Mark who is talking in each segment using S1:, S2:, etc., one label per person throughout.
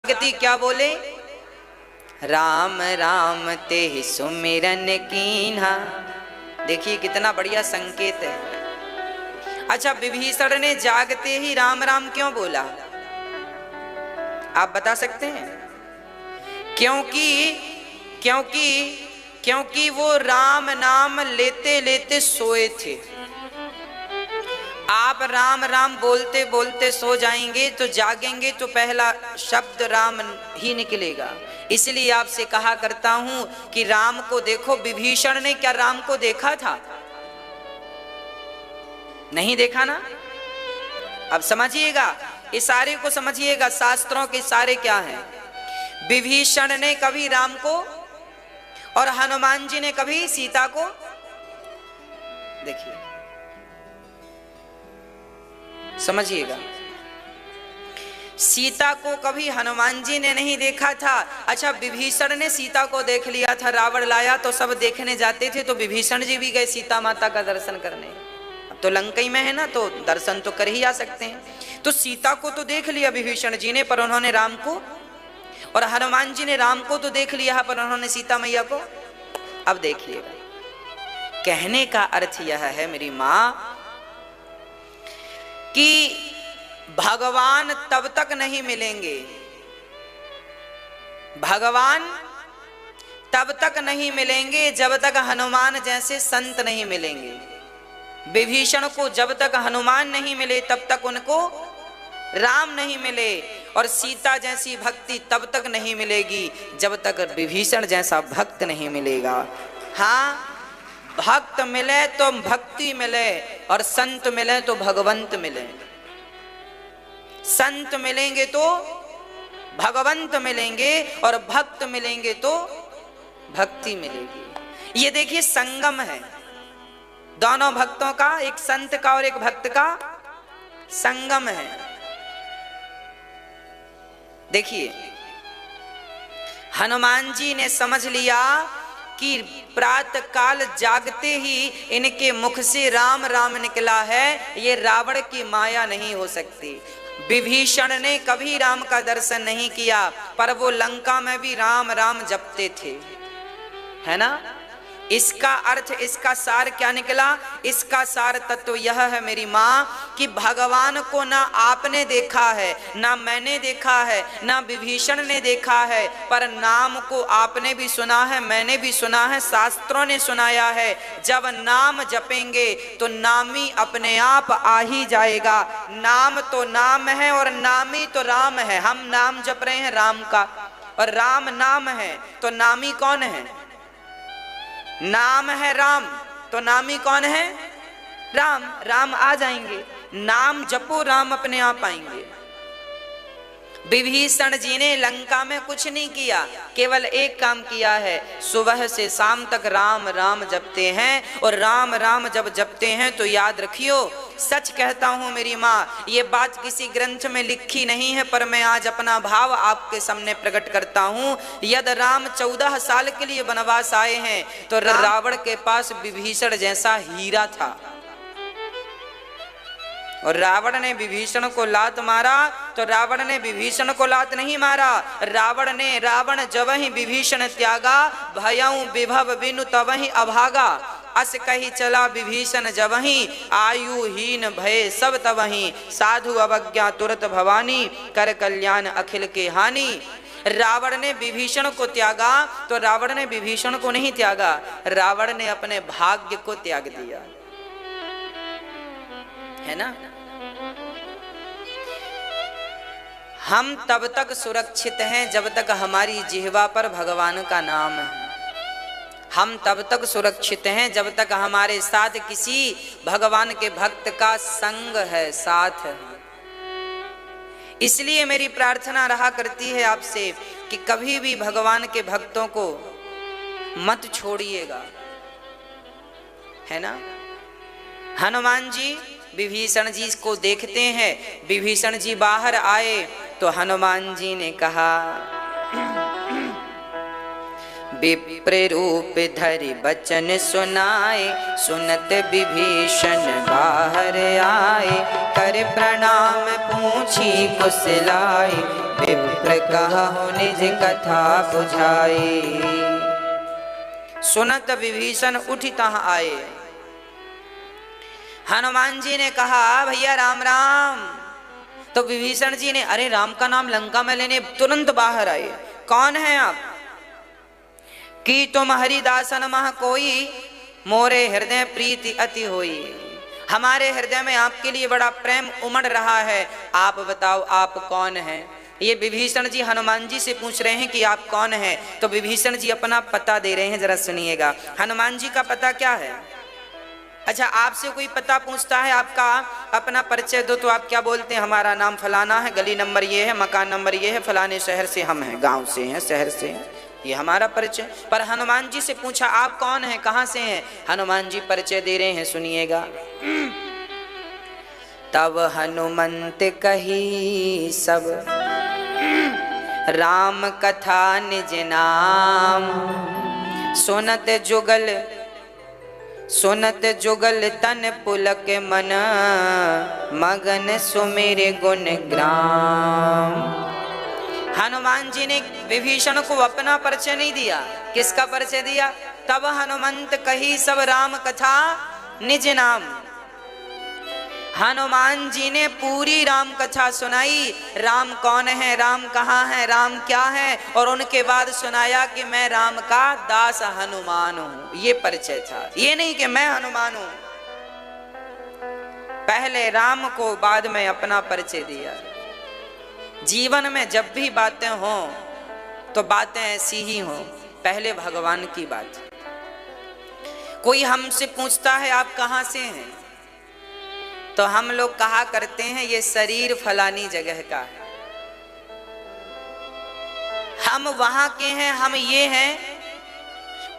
S1: गति क्या बोले? राम राम ते सुमिरन कीन्हा। देखिए कितना बढ़िया संकेत है। अच्छा, विभीषण ने जागते ही राम राम क्यों बोला? आप बता सकते हैं? क्योंकि वो राम नाम लेते लेते सोए थे। आप राम राम बोलते बोलते सो जाएंगे तो जागेंगे तो पहला शब्द राम ही निकलेगा। इसलिए आपसे कहा करता हूं कि राम को देखो। विभीषण ने क्या राम को देखा था? नहीं देखा ना। अब समझिएगा, इशारे को समझिएगा। शास्त्रों के इशारे क्या हैं? विभीषण ने कभी राम को और हनुमान जी ने कभी सीता को, देखिए समझिएगा, सीता को कभी हनुमान जी ने नहीं देखा था। अच्छा, विभीषण ने सीता को देख लिया था। रावण लाया तो सब देखने जाते थे, तो विभीषण जी भी गए सीता माता का दर्शन करने। अब तो लंका में है ना, तो दर्शन तो कर ही आ सकते हैं। तो सीता को तो देख लिया विभीषण जी ने, पर उन्होंने राम को, और हनुमान जी ने राम को तो देख लिया, पर उन्होंने सीता मैया को। अब देखिएगा, कहने का अर्थ यह है मेरी मां कि भगवान तब तक नहीं मिलेंगे, भगवान तब तक नहीं मिलेंगे जब तक हनुमान जैसे संत नहीं मिलेंगे। विभीषण को जब तक हनुमान नहीं मिले तब तक उनको राम नहीं मिले, और सीता जैसी भक्ति तब तक नहीं मिलेगी जब तक विभीषण जैसा भक्त नहीं मिलेगा। हाँ, भक्त मिले तो भक्ति मिले, और संत मिले तो भगवंत मिले। संत मिलेंगे तो भगवंत मिलेंगे, और भक्त मिलेंगे तो भक्ति मिलेगी। ये देखिए संगम है दोनों भक्तों का, एक संत का और एक भक्त का संगम है। देखिए, हनुमान जी ने समझ लिया कि प्रातः काल जागते ही इनके मुख से राम राम निकला है, ये रावण की माया नहीं हो सकती। विभीषण ने कभी राम का दर्शन नहीं किया, पर वो लंका में भी राम राम जपते थे, है ना। इसका अर्थ, इसका सार क्या निकला? इसका सार तत्व यह है मेरी मां कि भगवान को ना आपने देखा है, ना मैंने देखा है, ना विभीषण ने देखा है, पर नाम को आपने भी सुना है, मैंने भी सुना है, शास्त्रों ने सुनाया है। जब नाम जपेंगे तो नामी अपने आप आ ही जाएगा। नाम तो नाम है और नामी तो राम है। हम नाम जप रहे हैं राम का, और राम नाम है, तो नामी कौन है? नाम है राम, तो नामी कौन है? राम। राम आ जाएंगे। नाम जपो, राम अपने आप आएंगे। विभीषण जी ने लंका में कुछ नहीं किया, केवल एक काम किया है, सुबह से शाम तक राम राम जपते हैं। और राम राम जब जपते हैं तो याद रखियो, सच कहता हूं मेरी माँ, ये बात किसी ग्रंथ में लिखी नहीं है, पर मैं आज अपना भाव आपके सामने प्रकट करता हूं। यदि राम 14 साल के लिए वनवास आए हैं तो रावण के पास विभीषण जैसा हीरा था, और रावण ने विभीषण को लात मारा तो रावण ने विभीषण को लात नहीं मारा। रावण जब ही विभीषण त्यागा, भयऊ विभव बिनु तबहि अभागा। अस कही चला विभीषण जबहि, आयुहीन भय सब तबहि। साधु अवज्ञा तुरत भवानी, कर कल्याण अखिल के हानि। रावण ने विभीषण को त्यागा तो रावण ने विभीषण को नहीं त्यागा, रावण ने अपने भाग्य को त्याग दिया, है ना। हम तब तक सुरक्षित हैं जब तक हमारी जिह्वा पर भगवान का नाम है। हम तब तक सुरक्षित हैं जब तक हमारे साथ किसी भगवान के भक्त का संग है, साथ है। इसलिए मेरी प्रार्थना रहा करती है आपसे कि कभी भी भगवान के भक्तों को मत छोड़िएगा, है ना। हनुमान जी विभीषण जी को देखते हैं, विभीषण जी बाहर आए तो हनुमान जी ने कहा, विप्र रूप धरि बचन सुनाए, सुनत विभीषण बाहर आए, कर प्रणाम पूछी कुशलाए, विप्र कहु निज कथा बुझाए। सुनत विभीषण उठ तहाँ आए। हनुमान जी ने कहा भैया राम राम। तो विभीषण जी ने अरे राम का नाम लंका में लेने तुरंत बाहर आए। कौन है आप? कि तुम हरिदासन मह कोई, मोरे हृदय प्रीति अति होई। हमारे हृदय में आपके लिए बड़ा प्रेम उमड़ रहा है, आप बताओ आप कौन हैं? ये विभीषण जी हनुमान जी से पूछ रहे हैं कि आप कौन हैं। तो विभीषण जी अपना पता दे रहे हैं, जरा सुनिएगा। हनुमान जी का पता क्या है? अच्छा, आपसे कोई पता पूछता है आपका अपना परिचय दो, तो आप क्या बोलते हैं? हमारा नाम फलाना है, गली नंबर ये है, मकान नंबर ये है, फलाने शहर से हम हैं, गांव से हैं, शहर से हैं, ये हमारा परिचय। पर हनुमान जी से पूछा आप कौन हैं, कहां से हैं? हनुमान जी परिचय दे रहे हैं, सुनिएगा। तब हनुमंत कही सब राम कथा निज नाम, सुनत जुगल तन पुलक मन, मगन सुमिर गुण ग्राम। हनुमान जी ने विभीषण को अपना परिचय नहीं दिया, किसका परिचय दिया? तब हनुमंत कही सब राम कथा निज नाम। हनुमान जी ने पूरी राम कथा सुनाई, राम कौन है, राम कहाँ है, राम क्या है, और उनके बाद सुनाया कि मैं राम का दास हनुमान हूं। ये परिचय था, ये नहीं कि मैं हनुमान हूं। पहले राम को, बाद में अपना परिचय दिया। जीवन में जब भी बातें हों तो बातें ऐसी ही हों, पहले भगवान की बात। कोई हमसे पूछता है आप कहाँ से हैं, तो हम लोग कहा करते हैं ये शरीर फलानी जगह का है, हम वहां के हैं, हम ये हैं।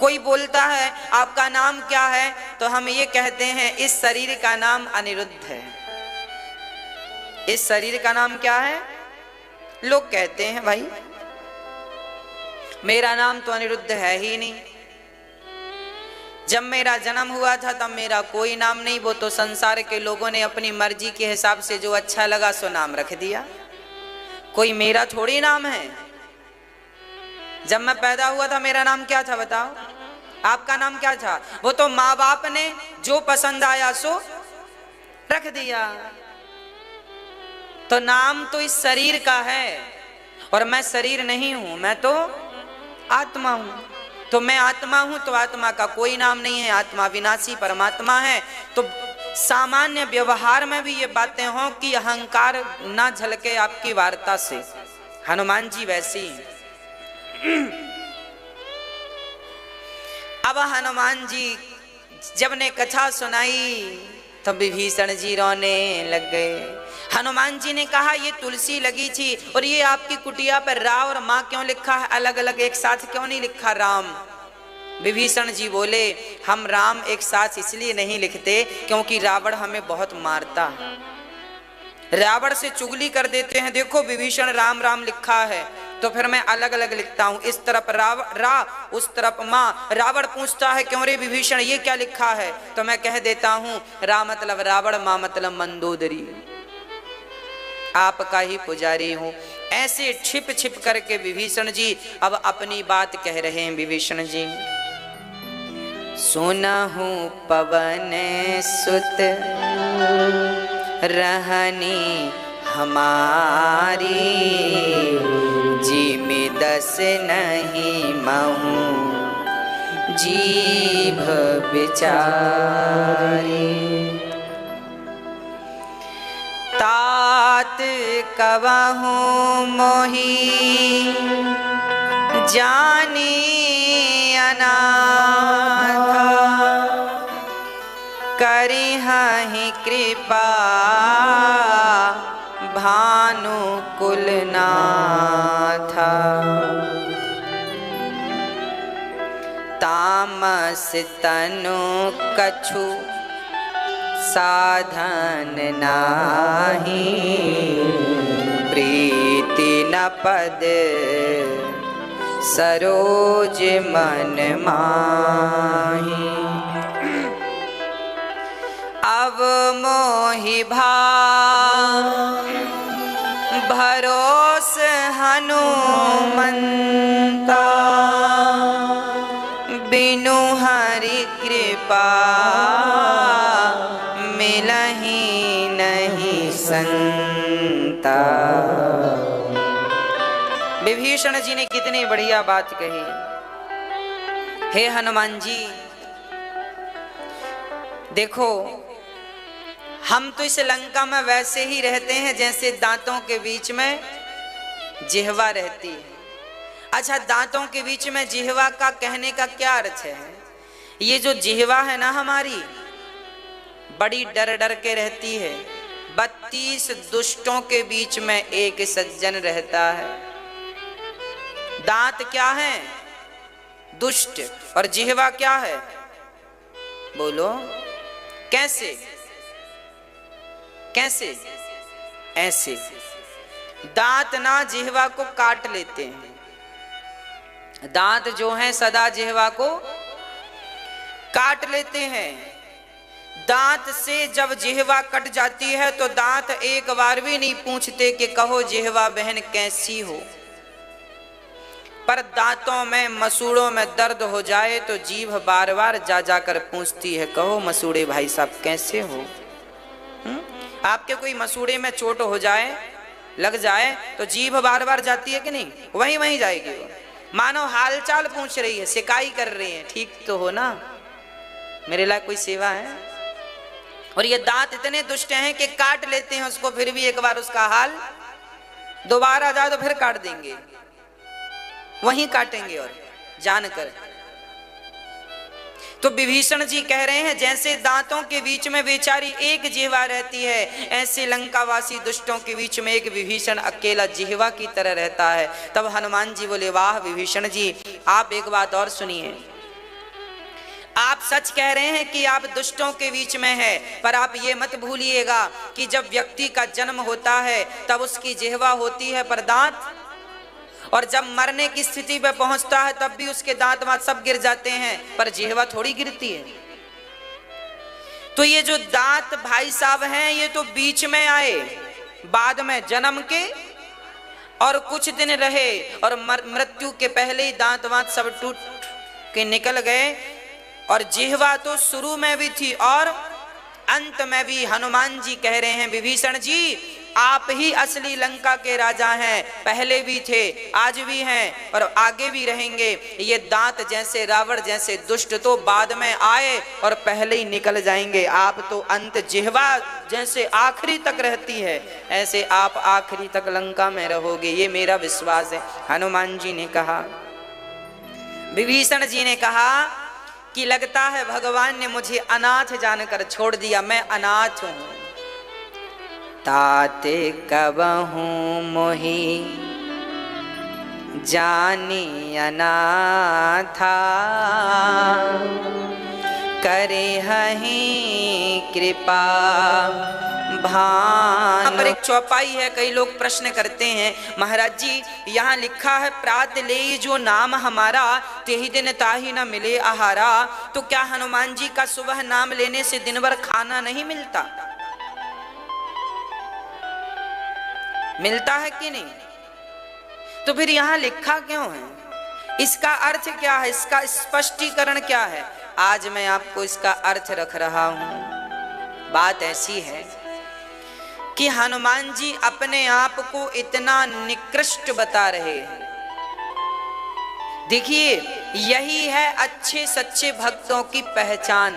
S1: कोई बोलता है आपका नाम क्या है, तो हम ये कहते हैं इस शरीर का नाम अनिरुद्ध है। इस शरीर का नाम क्या है? लोग कहते हैं भाई मेरा नाम तो अनिरुद्ध है ही नहीं, जब मेरा जन्म हुआ था तब मेरा कोई नाम नहीं, वो तो संसार के लोगों ने अपनी मर्जी के हिसाब से जो अच्छा लगा सो नाम रख दिया, कोई मेरा थोड़ी नाम है। जब मैं पैदा हुआ था मेरा नाम क्या था बताओ? आपका नाम क्या था? वो तो माँ बाप ने जो पसंद आया सो रख दिया। तो नाम तो इस शरीर का है, और मैं शरीर नहीं हूं, मैं तो आत्मा हूं। तो मैं आत्मा हूं तो आत्मा का कोई नाम नहीं है, आत्मा विनाशी परमात्मा है। तो सामान्य व्यवहार में भी ये बातें हों कि अहंकार ना झलके आपकी वार्ता से। हनुमान जी वैसी अब हनुमान जी जब ने कथा सुनाई तब विभीषण जी रोने लग गए। हनुमान जी ने कहा ये तुलसी लगी थी और ये आपकी कुटिया पर रा और माँ क्यों लिखा है, अलग अलग एक साथ क्यों नहीं लिखा राम? विभीषण जी बोले हम राम एक साथ इसलिए नहीं लिखते क्योंकि रावण हमें बहुत मारता है, रावण से चुगली कर देते हैं। देखो विभीषण राम राम लिखा है, तो फिर मैं अलग अलग लिखता हूं, इस तरफ रा उस तरफ माँ। रावण पूछता है क्यों रे विभीषण ये क्या लिखा है, तो मैं कह देता हूं रा मतलब रावण, माँ मतलब मंदोदरी, आपका ही पुजारी हूं। ऐसे छिप छिप करके विभीषण जी अब अपनी बात कह रहे हैं। विभीषण जी सुनहु पवन सुत रहनी हमारी, जी में दस नहीं महू जीभ बिचारी। तात कवहु मोही जानी अनाथा, करिहहि कृपा भानु कुलनाथा। तामस तनु कछु साधन नाही, प्रीति न पद सरोज मन माही। अब मोहि भरोस हनुमंता, बिनु हरि कृपा मिलहि नहीं संता। विभीषण जी ने कितनी बढ़िया बात कही। हे हनुमान जी, देखो हम तो इस लंका में वैसे ही रहते हैं जैसे दांतों के बीच में जिह्वा रहती है। अच्छा, दांतों के बीच में जिह्वा का कहने का क्या अर्थ है? ये जो जिह्वा है ना हमारी, बड़ी डर डर के रहती है। 32 दुष्टों के बीच में एक सज्जन रहता है। दांत क्या है? दुष्ट। और जिह्वा क्या है? बोलो कैसे? कैसे? ऐसे। दांत ना जिह्वा को काट लेते हैं। दांत जो हैं सदा जिह्वा को काट लेते हैं। दांत से जब जिह्वा कट जाती है तो दांत एक बार भी नहीं पूछते कि कहो जिह्वा बहन कैसी हो। पर दांतों में मसूड़ों में दर्द हो जाए तो जीभ बार बार जा जाकर पूछती है, कहो मसूड़े भाई साहब कैसे हो। आपके कोई मसूड़े में चोट हो जाए, लग जाए तो जीभ बार बार जाती है कि नहीं? वहीं वहीं जाएगी वो। मानो हालचाल पूछ रही है, शिकायत कर रही है, ठीक तो हो ना, मेरे लिए कोई सेवा है। और ये दांत इतने दुष्ट हैं कि काट लेते हैं उसको, फिर भी एक बार उसका हाल दोबारा जाए तो फिर काट देंगे, वहीं काटेंगे और जानकर। तो विभीषण जी कह रहे हैं जैसे दांतों के बीच में बेचारी एक जिह्वा रहती है, ऐसे लंकावासी दुष्टों के बीच में एक विभीषण अकेला जिह्वा की तरह रहता है। तब हनुमान जी बोले, वाह विभीषण जी, आप एक बात और सुनिए। आप सच कह रहे हैं कि आप दुष्टों के बीच में है, पर आप ये मत भूलिएगा कि जब व्यक्ति का जन्म होता है तब उसकी जिह्वा होती है पर दांत, और जब मरने की स्थिति पे पहुंचता है तब भी उसके दांत वांत सब गिर जाते हैं, पर जिह्वा थोड़ी गिरती है। तो ये जो दांत भाई साहब हैं ये तो बीच में आए, बाद में जन्म के और कुछ दिन रहे और मृत्यु के पहले ही दांत वांत सब टूट के निकल गए। और जिह्वा तो शुरू में भी थी और अंत में भी। हनुमान जी कह रहे हैं विभीषण जी, आप ही असली लंका के राजा हैं, पहले भी थे, आज भी हैं और आगे भी रहेंगे। ये दांत जैसे रावण जैसे दुष्ट तो बाद में आए और पहले ही निकल जाएंगे। आप तो अंत जिह्वा जैसे आखिरी तक रहती है, ऐसे आप आखिरी तक लंका में रहोगे, ये मेरा विश्वास है। हनुमान जी ने कहा, विभीषण जी ने कहा कि लगता है भगवान ने मुझे अनाथ जानकर छोड़ दिया, मैं अनाथ हूं। ताते कबहूँ मोहि जानी अनाथा, करे हहि कृपा भानु। यहाँ पर एक चौपाई है, कई लोग प्रश्न करते हैं, महाराज जी यहाँ लिखा है प्रात ले जो नाम हमारा, तेहि दिन ताहि न मिले आहारा। तो क्या हनुमान जी का सुबह नाम लेने से दिन भर खाना नहीं मिलता? मिलता है कि नहीं? तो फिर यहाँ लिखा क्यों है? इसका अर्थ क्या है? इसका स्पष्टीकरण क्या है? आज मैं आपको इसका अर्थ रख रहा हूं। बात ऐसी है कि हनुमान जी अपने आप को इतना निकृष्ट बता रहे हैं। देखिए, यही है अच्छे सच्चे भक्तों की पहचान।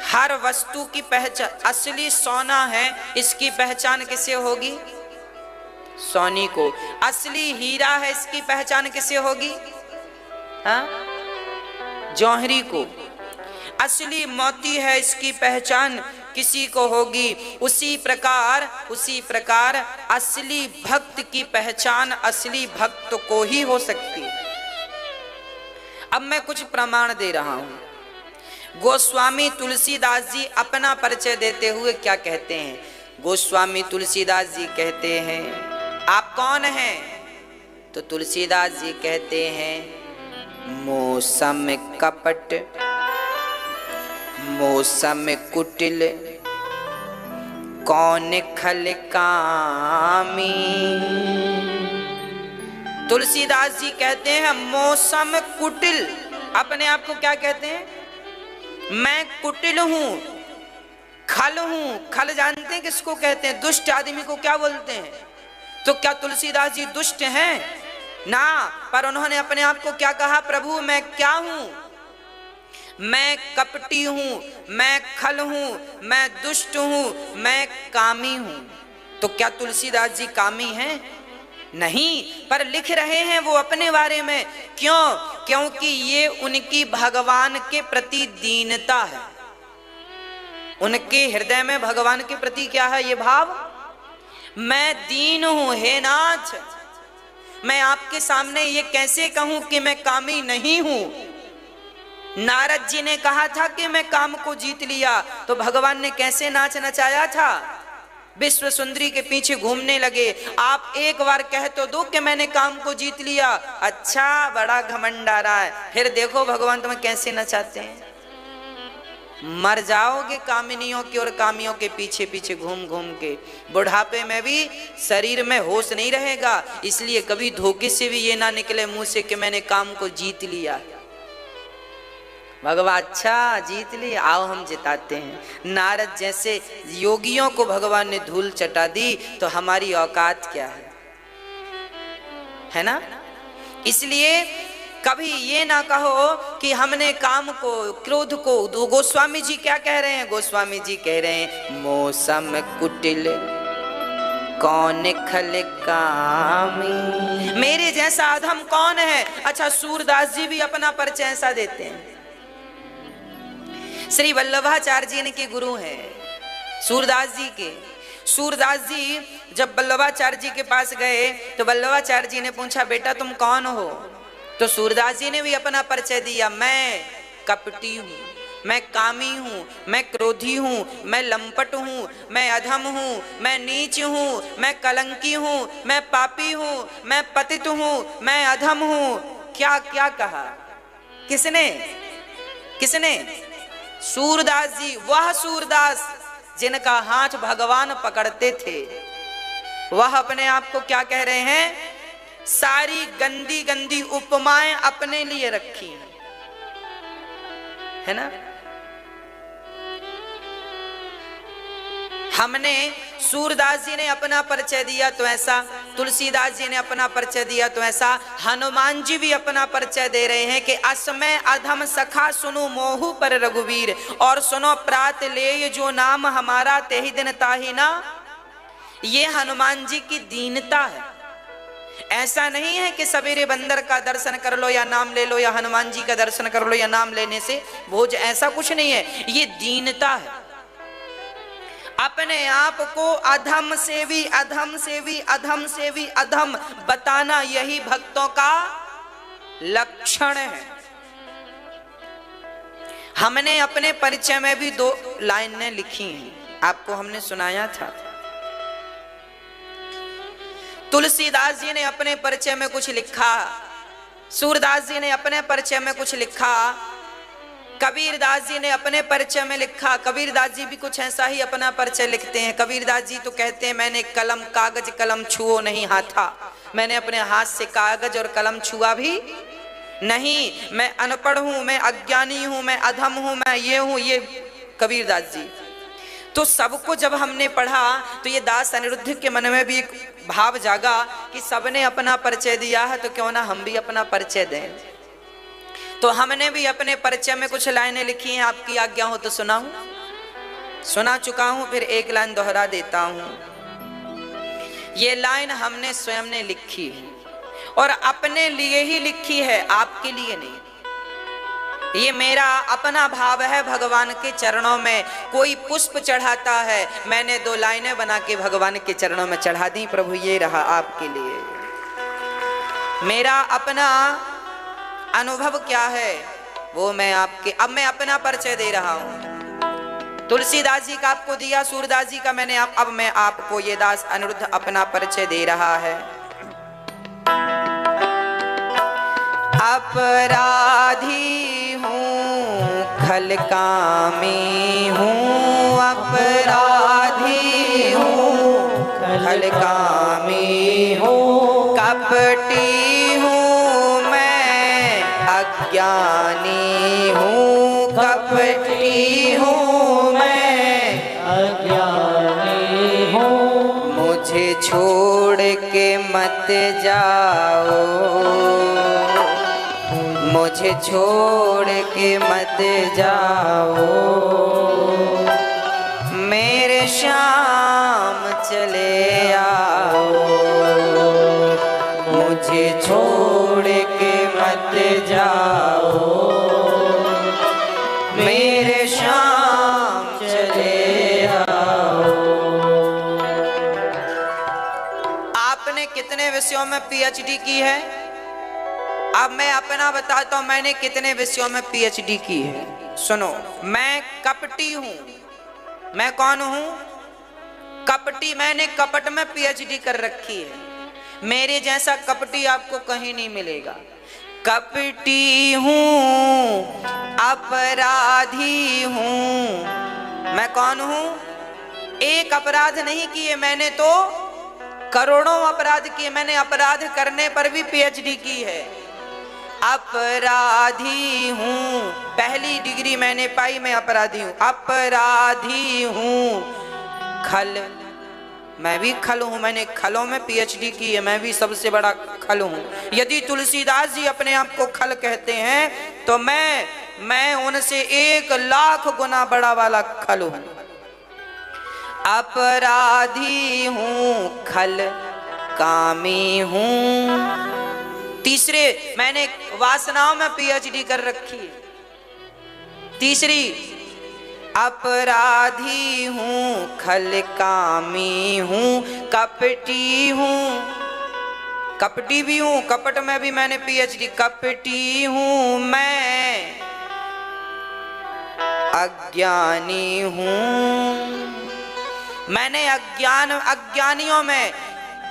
S1: हर वस्तु की पहचान, असली सोना है इसकी पहचान किसे होगी? सोनी को। असली हीरा है इसकी पहचान किसे होगी? हाँ, जौहरी को। असली मोती है इसकी पहचान किसी को होगी। उसी प्रकार असली भक्त की पहचान असली भक्त को ही हो सकती है। अब मैं कुछ प्रमाण दे रहा हूं। गोस्वामी तुलसीदास जी अपना परिचय देते हुए क्या कहते हैं? गोस्वामी तुलसीदास जी कहते हैं, आप कौन हैं? तो तुलसीदास जी कहते हैं मौसम कपट मौसम कुटिल कौन खल कामी। तुलसीदास जी कहते हैं मौसम कुटिल, अपने आप को क्या कहते हैं? मैं कुटिल हूं, खल हूं। खल जानते हैं किसको कहते हैं? दुष्ट आदमी को क्या बोलते हैं? तो क्या तुलसीदास जी दुष्ट हैं? ना, पर उन्होंने अपने आप को क्या कहा? प्रभु मैं क्या हूं? मैं कपटी हूं, मैं खल हूं, मैं दुष्ट हूं, मैं कामी हूं। तो क्या तुलसीदास जी कामी हैं? नहीं, पर लिख रहे हैं वो अपने बारे में। क्यों? क्योंकि ये उनकी भगवान के प्रति दीनता है। उनके हृदय में भगवान के प्रति क्या है? ये भाव, मैं दीन हूं हे नाथ, मैं आपके सामने ये कैसे कहूं कि मैं कामी नहीं हूं। नारद जी ने कहा था कि मैं काम को जीत लिया, तो भगवान ने कैसे नाच नचाया था? विश्व सुंदरी के पीछे घूमने लगे। आप एक बार कह तो दो कि मैंने काम को जीत लिया, अच्छा बड़ा घमंड आ रहा है, फिर देखो भगवान तुम्हें कैसे नचाते हैं। मर जाओगे कामिनियों की और कामियों के पीछे पीछे घूम घूम के। बुढ़ापे में भी शरीर में होश नहीं रहेगा, इसलिए कभी धोखे से भी ये ना निकले मुंह से कि मैंने काम को जीत लिया। भगवान अच्छा जीत ली, आओ हम जिताते हैं। नारद जैसे योगियों को भगवान ने धूल चटा दी, तो हमारी औकात क्या है ना? इसलिए कभी ये ना कहो कि हमने काम को, क्रोध को। गोस्वामी जी क्या कह रहे हैं? गोस्वामी जी कह रहे हैं मौसम कुटिल कौन खल कामी। मेरे जैसा अधम कौन है? अच्छा, सूरदास जी भी अपना परिचय ऐसा देते हैं। श्री वल्लभाचार्य जी इनके गुरु हैं, सूरदास जी के। सूरदास जी जब वल्लभाचार्य जी के पास गए तो वल्लभाचार्य जी ने पूछा बेटा तुम कौन हो? तो सूरदास जी ने भी अपना परिचय दिया, मैं कपटी हूँ, मैं कामी हूँ, मैं क्रोधी हूँ, मैं लंपट हूँ, मैं अधम हूँ, मैं नीच हूँ, मैं कलंकी हूँ, मैं पापी हूँ, मैं पतित हूँ, मैं अधम हूँ। क्या क्या कहा? किसने? किसने? सूरदास जी। वह सूरदास जिनका हाथ भगवान पकड़ते थे, वह अपने आप को क्या कह रहे हैं? सारी गंदी गंदी उपमाएं अपने लिए रखी है ना। हमने सूरदास जी ने अपना परिचय दिया तो ऐसा, तुलसीदास जी ने अपना परिचय दिया तो ऐसा, हनुमान जी भी अपना परिचय दे रहे हैं कि असमय अधम सखा सुनो मोहु पर रघुवीर, और सुनो प्रात ले जो नाम हमारा तेहि दिन ताहि ना। ये हनुमान जी की दीनता है। ऐसा नहीं है कि सवेरे बंदर का दर्शन कर लो या नाम ले लो, या हनुमान जी का दर्शन कर लो या नाम लेने से भोज, ऐसा कुछ नहीं है। ये दीनता है। अपने आप को अधम से भी अधम से भी अधम से भी अधम बताना, यही भक्तों का लक्षण है। हमने अपने परिचय में भी 2 लाइनें लिखी हैं, आपको हमने सुनाया था। तुलसीदास जी ने अपने परिचय में कुछ लिखा, सूरदास जी ने अपने परिचय में कुछ लिखा, कबीरदास जी ने अपने परिचय में लिखा। कबीरदास जी भी कुछ ऐसा ही अपना परिचय लिखते हैं। कबीरदास जी तो कहते हैं मैंने कलम कागज कलम छुओ नहीं हाथा, मैंने अपने हाथ से कागज और कलम छुआ भी नहीं, मैं अनपढ़ हूं, मैं अज्ञानी हूं, मैं अधम हूं, मैं ये हूं, ये कबीरदास जी। तो सबको जब हमने पढ़ा तो ये दास अनिरुद्ध के मन में भी एक भाव जागा कि सबने अपना परिचय दिया है, तो क्यों ना हम भी अपना परिचय दें। तो हमने भी अपने परिचय में कुछ लाइनें लिखी हैं, आपकी आज्ञा हो तो सुनाऊं। सुना चुका हूं, फिर एक लाइन दोहरा देता हूं। ये लाइन हमने स्वयं ने लिखी है और अपने लिए ही लिखी है, आपके लिए नहीं। ये मेरा अपना भाव है भगवान के चरणों में। कोई पुष्प चढ़ाता है, मैंने 2 लाइनें बना के भगवान के चरणों में चढ़ा दी, प्रभु ये रहा आपके लिए। मेरा अपना अनुभव क्या है वो मैं आपके, अब मैं अपना परिचय दे रहा हूं। तुलसीदास जी का आपको दिया, सूरदास जी का मैंने अब मैं आपको, ये दास अनिरुद्ध अपना परिचय दे रहा है। अपराधी हूँ खल कामी हूँ, अपराधी हूँ खल कामी हूँ, कपटी हूँ मैं अज्ञानी हूँ, कपटी हूँ मैं
S2: अज्ञानी हूँ।
S1: मुझे छोड़ के मत जाओ, मुझे छोड़ के मत जाओ, मेरे शाम चले आओ, मुझे छोड़ के मत जाओ, मेरे शाम चले आओ। आपने कितने विषयों में पीएचडी की है? अब मैं अपना बताता हूं, मैंने कितने विषयों में पीएचडी की है। सुनो, मैं कपटी हूं। मैं कौन हूं? कपटी। मैंने कपट में पीएचडी कर रखी है। मेरे जैसा कपटी आपको कहीं नहीं मिलेगा। कपटी हूं, अपराधी हूं। मैं कौन हूं? एक अपराध नहीं किए मैंने, तो करोड़ों अपराध किए। मैंने अपराध करने पर भी पीएचडी की है। अपराधी हूँ, पहली डिग्री मैंने पाई, मैं अपराधी हूँ। अपराधी हूँ खल, मैं भी खल हूँ। मैंने खलों में पीएचडी की है, मैं भी सबसे बड़ा खल हूँ। यदि तुलसीदास जी अपने आप को खल कहते हैं तो मैं उनसे 1,00,000 गुना बड़ा वाला खल हूँ। अपराधी हूँ खल कामी हूँ। तीसरे, मैंने वासनाओं में पीएचडी कर रखी है। तीसरी, अपराधी हूँ खल कामी हूँ, कपटी हूँ। कपटी भी हूँ, कपट में भी मैंने पीएचडी। कपटी हूँ मैं अज्ञानी हूँ। मैंने अज्ञानियों में,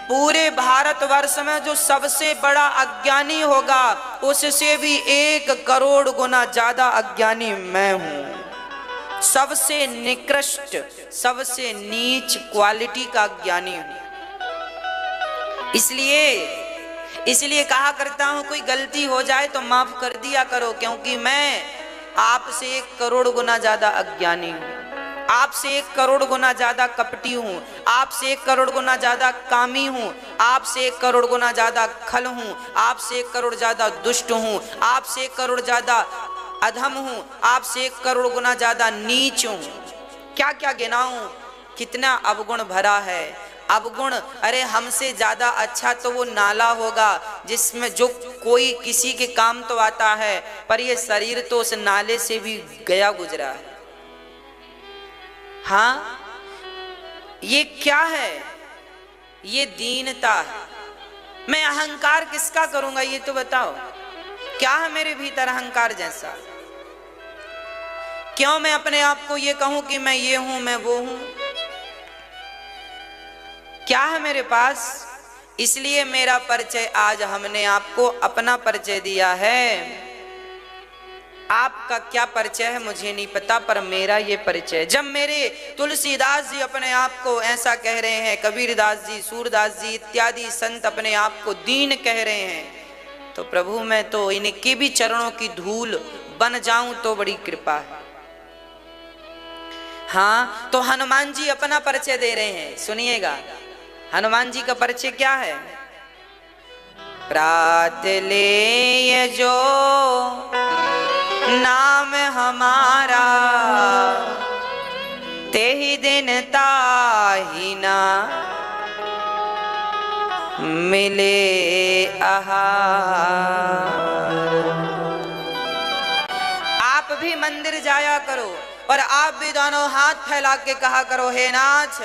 S1: पूरे भारतवर्ष में जो सबसे बड़ा अज्ञानी होगा उससे भी 1 करोड़ गुना ज्यादा अज्ञानी मैं हूं। सबसे निकृष्ट, सबसे नीच क्वालिटी का अज्ञानी हूं। इसलिए कहा करता हूं, कोई गलती हो जाए तो माफ कर दिया करो, क्योंकि मैं आपसे 1 करोड़ गुना ज्यादा अज्ञानी हूं। आपसे 1 करोड़ गुना ज्यादा कपटी हूँ, आपसे 1 करोड़ गुना ज्यादा कामी हूँ, आपसे 1 करोड़ गुना ज्यादा खल हूँ, आपसे 1 करोड़ ज्यादा दुष्ट हूँ, आपसे 1 करोड़ ज्यादा अधम हूँ, आपसे 1 करोड़ गुना ज्यादा नीच हूँ। क्या क्या गिनाऊं, कितना अवगुण भरा है। अवगुण, अरे हमसे ज्यादा अच्छा तो वो नाला होगा जिसमें जो कोई किसी के काम तो आता है, पर ये शरीर तो उस नाले से भी गया गुजरा है। हाँ, ये क्या है? ये दीनता है। मैं अहंकार किसका करूंगा ये तो बताओ। क्या है मेरे भीतर अहंकार जैसा? क्यों मैं अपने आप को ये कहूं कि मैं ये हूं, मैं वो हूं? क्या है मेरे पास? इसलिए मेरा परिचय आज हमने आपको अपना परिचय दिया है। आपका क्या परिचय है मुझे नहीं पता, पर मेरा ये परिचय। जब मेरे तुलसीदास जी अपने आप को ऐसा कह रहे हैं, कबीरदास जी, सूरदास जी इत्यादि संत अपने आप को दीन कह रहे हैं, तो प्रभु मैं तो इनके भी चरणों की धूल बन जाऊं तो बड़ी कृपा है। हाँ, तो हनुमान जी अपना परिचय दे रहे हैं, सुनिएगा। हनुमान जी का परिचय क्या है? प्रात ले जो नाम हमारा, तेहि दिन ताहि ना मिले आहार। आप भी मंदिर जाया करो और आप भी दोनों हाथ फैला के कहा करो, हे नाथ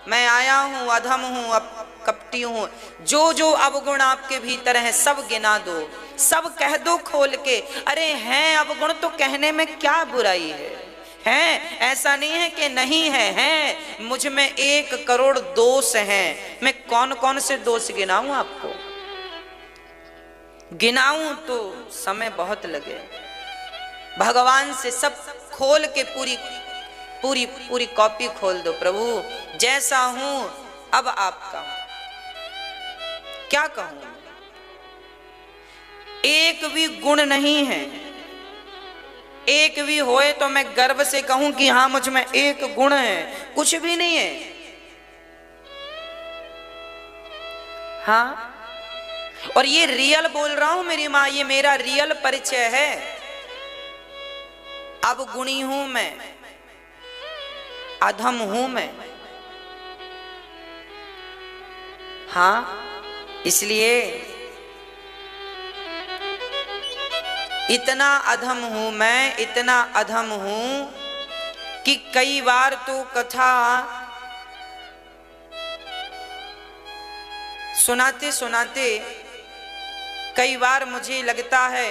S1: मैं आया हूं, अधम हूं, अब कपटी हूं। जो जो अवगुण आपके भीतर हैं सब गिना दो, सब कह दो खोल के। अरे हैं अवगुण तो कहने में क्या बुराई है? ऐसा नहीं है कि नहीं है, मुझ में 1 करोड़ दोष हैं। मैं कौन कौन से दोष गिनाऊं आपको? गिनाऊं तो समय बहुत लगे। भगवान से सब खोल के पूरी पूरी पूरी कॉपी खोल दो, प्रभु जैसा हूं अब आपका, क्या कहूं। एक भी गुण नहीं है, एक भी होए तो मैं गर्व से कहूं कि हां मुझ में एक गुण है, कुछ भी नहीं है। हाँ, और ये रियल बोल रहा हूं मेरी मां, ये मेरा रियल परिचय है। अब गुणी हूं मैं, अधम हूं मैं। हाँ, इसलिए इतना अधम हूं मैं, इतना अधम हूं कि कई बार तो कथा सुनाते सुनाते कई बार मुझे लगता है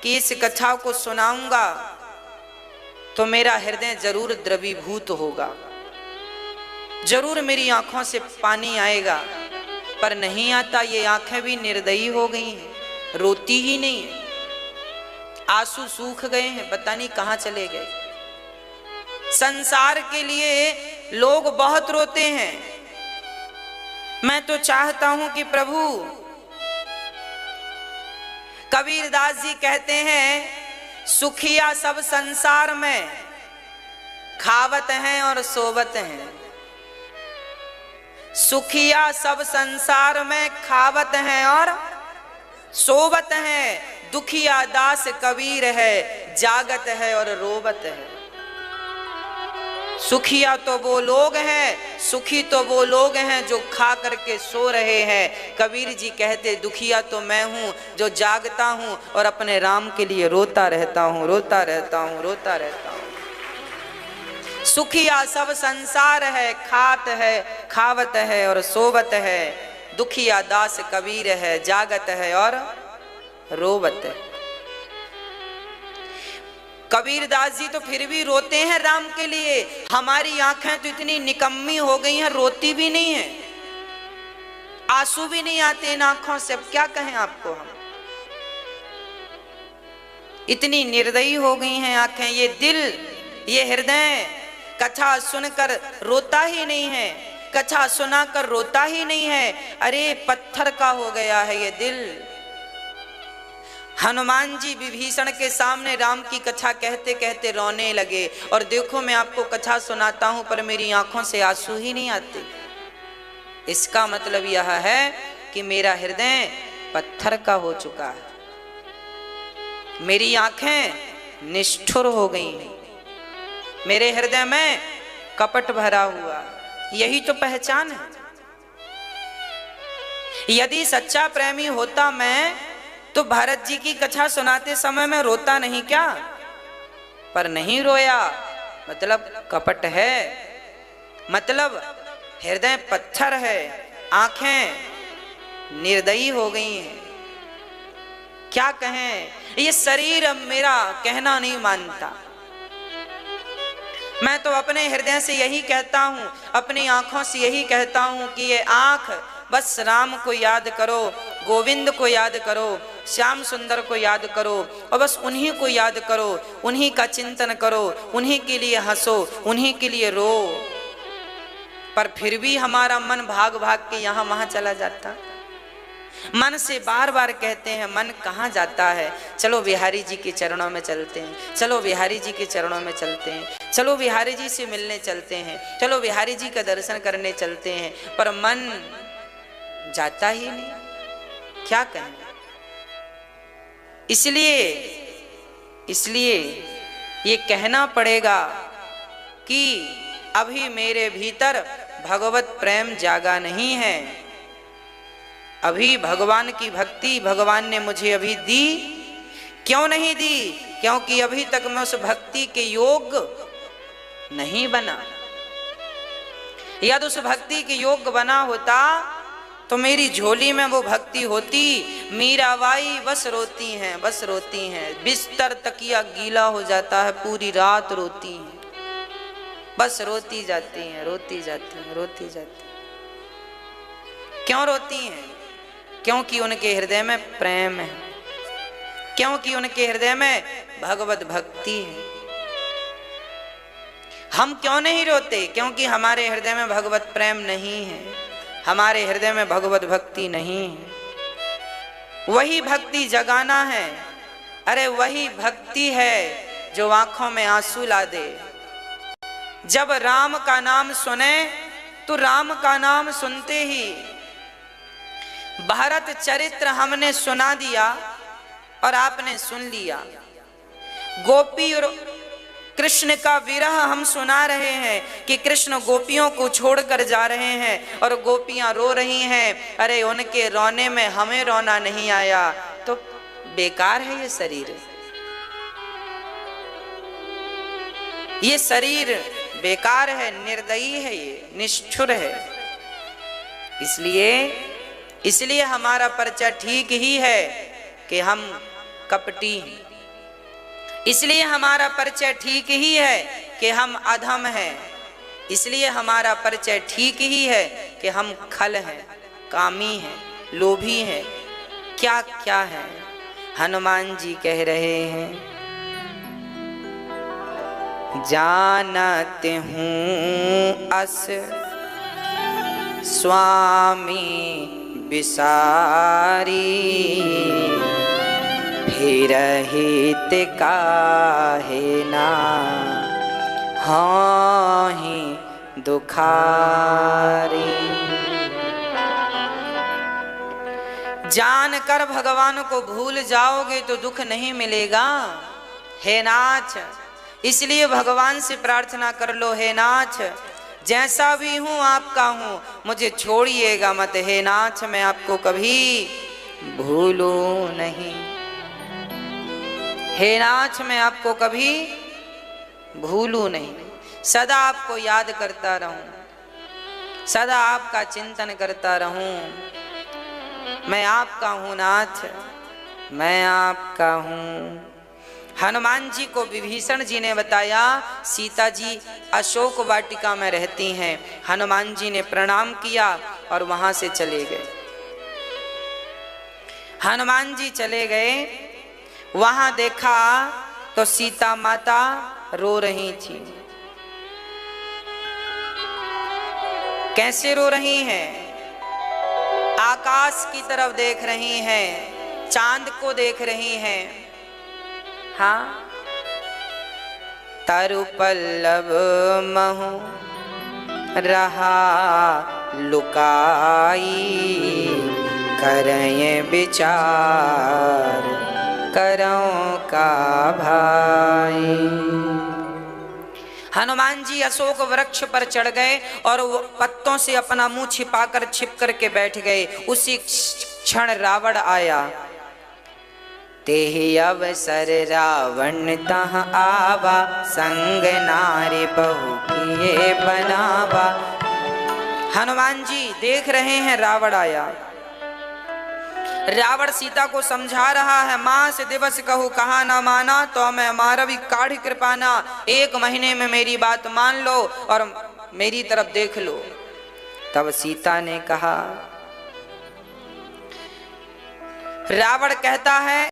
S1: कि इस कथा को सुनाऊंगा तो मेरा हृदय जरूर द्रवीभूत होगा, जरूर मेरी आंखों से पानी आएगा, पर नहीं आता। ये आंखें भी निर्दयी हो गई हैं, रोती ही नहीं है, आंसू सूख गए हैं, पता नहीं कहां चले गए। संसार के लिए लोग बहुत रोते हैं, मैं तो चाहता हूं कि प्रभु, कबीरदास जी कहते हैं सुखिया सब संसार में, खावत हैं और सोवत हैं। सुखिया सब संसार में, खावत हैं और सोवत हैं। दुखिया दास कबीर है, जागत है और रोवत है। सुखिया तो वो लोग हैं, सुखी तो वो लोग हैं जो खा करके सो रहे हैं। कबीर जी कहते दुखिया तो मैं हूं जो जागता हूं और अपने राम के लिए रोता रहता हूं, रोता रहता हूं, रोता रहता हूं। सुखिया सब संसार है, खात है, खावत है और सोवत है। दुखिया दास कबीर है, जागत है और रोवत है। कबीरदास जी तो फिर भी रोते हैं राम के लिए, हमारी आंखें तो इतनी निकम्मी हो गई हैं, रोती भी नहीं है, आंसू भी नहीं आते इन आंखों से। अब क्या कहें आपको हम, इतनी निर्दयी हो गई हैं आंखें। ये दिल, ये हृदय कथा सुनकर रोता ही नहीं है, कथा सुनाकर रोता ही नहीं है। अरे पत्थर का हो गया है ये दिल। हनुमान जी विभीषण के सामने राम की कथा कहते कहते रोने लगे, और देखो मैं आपको कथा सुनाता हूं पर मेरी आंखों से आंसू ही नहीं आते। इसका मतलब यह है कि मेरा हृदय पत्थर का हो चुका है, मेरी आंखें निष्ठुर हो गई हैं, मेरे हृदय में कपट भरा हुआ। यही तो पहचान है। यदि सच्चा प्रेमी होता मैं तो भरत जी की कथा सुनाते समय में रोता नहीं क्या? पर नहीं रोया, मतलब कपट है, मतलब हृदय पत्थर है, आंखें निर्दयी हो गई हैं। क्या कहें, ये शरीर अब मेरा कहना नहीं मानता। मैं तो अपने हृदय से यही कहता हूं, अपनी आंखों से यही कहता हूं कि ये आंख बस राम को याद करो, गोविंद को याद करो, श्याम सुंदर को याद करो, और बस उन्हीं को याद करो, उन्हीं का चिंतन करो, उन्हीं के लिए हंसो, उन्हीं के लिए रो। पर फिर भी हमारा मन भाग भाग के यहाँ वहां चला जाता। मन से बार बार कहते हैं, मन कहाँ जाता है? चलो बिहारी जी के चरणों में चलते हैं, चलो बिहारी जी के चरणों में चलते हैं, चलो बिहारी जी से मिलने चलते हैं, चलो बिहारी जी का दर्शन करने चलते हैं। पर मन जाता ही नहीं, क्या कहें। इसलिए ये कहना पड़ेगा कि अभी मेरे भीतर भगवत प्रेम जागा नहीं है। अभी भगवान की भक्ति भगवान ने मुझे अभी दी। क्यों नहीं दी? क्योंकि अभी तक मैं उस भक्ति के योग्य नहीं बना। यदि उस भक्ति के योग्य बना होता तो मेरी झोली में वो भक्ति होती। मीराबाई बस रोती हैं, बस रोती हैं, बिस्तर तकिया गीला हो जाता है, पूरी रात रोती हैं, बस रोती जाती हैं, रोती जाती हैं, रोती जाती हैं। क्यों रोती हैं? क्योंकि उनके हृदय में प्रेम है, क्योंकि उनके हृदय में भगवत भक्ति है। हम क्यों नहीं रोते? क्योंकि हमारे हृदय में भगवत प्रेम नहीं है, हमारे हृदय में भगवत भक्ति नहीं है। वही भक्ति जगाना है, अरे वही भक्ति है जो आंखों में आंसू ला दे। जब राम का नाम सुने तो राम का नाम सुनते ही भारत चरित्र हमने सुना दिया और आपने सुन लिया। गोपी और कृष्ण का विरह हम सुना रहे हैं कि कृष्ण गोपियों को छोड़कर जा रहे हैं और गोपियां रो रही हैं। अरे उनके रोने में हमें रोना नहीं आया तो बेकार है ये शरीर, ये शरीर बेकार है, निर्दयी है, ये निष्ठुर है। इसलिए हमारा परिचय ठीक ही है कि हम कपटी हैं, इसलिए हमारा परिचय ठीक ही है कि हम अधम हैं, इसलिए हमारा परिचय ठीक ही है कि हम खल हैं, कामी हैं, लोभी हैं, क्या क्या है। हनुमान जी कह रहे हैं, जानत हूँ अस स्वामी बिसारी, फिर हित काहे ना हाहि दुखारी। जानकर भगवान को भूल जाओगे तो दुख नहीं मिलेगा। हे नाथ, इसलिए भगवान से प्रार्थना कर लो, हे नाथ जैसा भी हूँ आपका हूँ, मुझे छोड़िएगा मत। हे नाथ मैं आपको कभी भूलूं नहीं, हे नाथ मैं आपको कभी भूलूं नहीं, सदा आपको याद करता रहूं, सदा आपका चिंतन करता रहूं। मैं आपका हूं नाथ, मैं आपका हूं। हनुमान जी को विभीषण जी ने बताया, सीता जी अशोक वाटिका में रहती हैं। हनुमान जी ने प्रणाम किया और वहां से चले गए। हनुमान जी चले गए, वहां देखा तो सीता माता रो रही थी। कैसे रो रही हैं? आकाश की तरफ देख रही हैं, चांद को देख रही हैं। हाँ, तरु पल्लव महु रहा लुकाई, करय विचार करऊं का भाई। हनुमान जी अशोक वृक्ष पर चढ़ गए और वो पत्तों से अपना मुंह छिपाकर छिप करके बैठ गए। उसी क्षण रावण आया। तेहि अवसर रावण तह आवा, संग नारी बहु किए बनावा। हनुमान जी देख रहे हैं रावण आया। रावण सीता को समझा रहा है, मास दिवस कहूँ कहा ना माना, तो मैं मारवी काढ़ कृपाना। 1 महीने में मेरी बात मान लो और मेरी तरफ देख लो। तब सीता ने कहा, रावण कहता है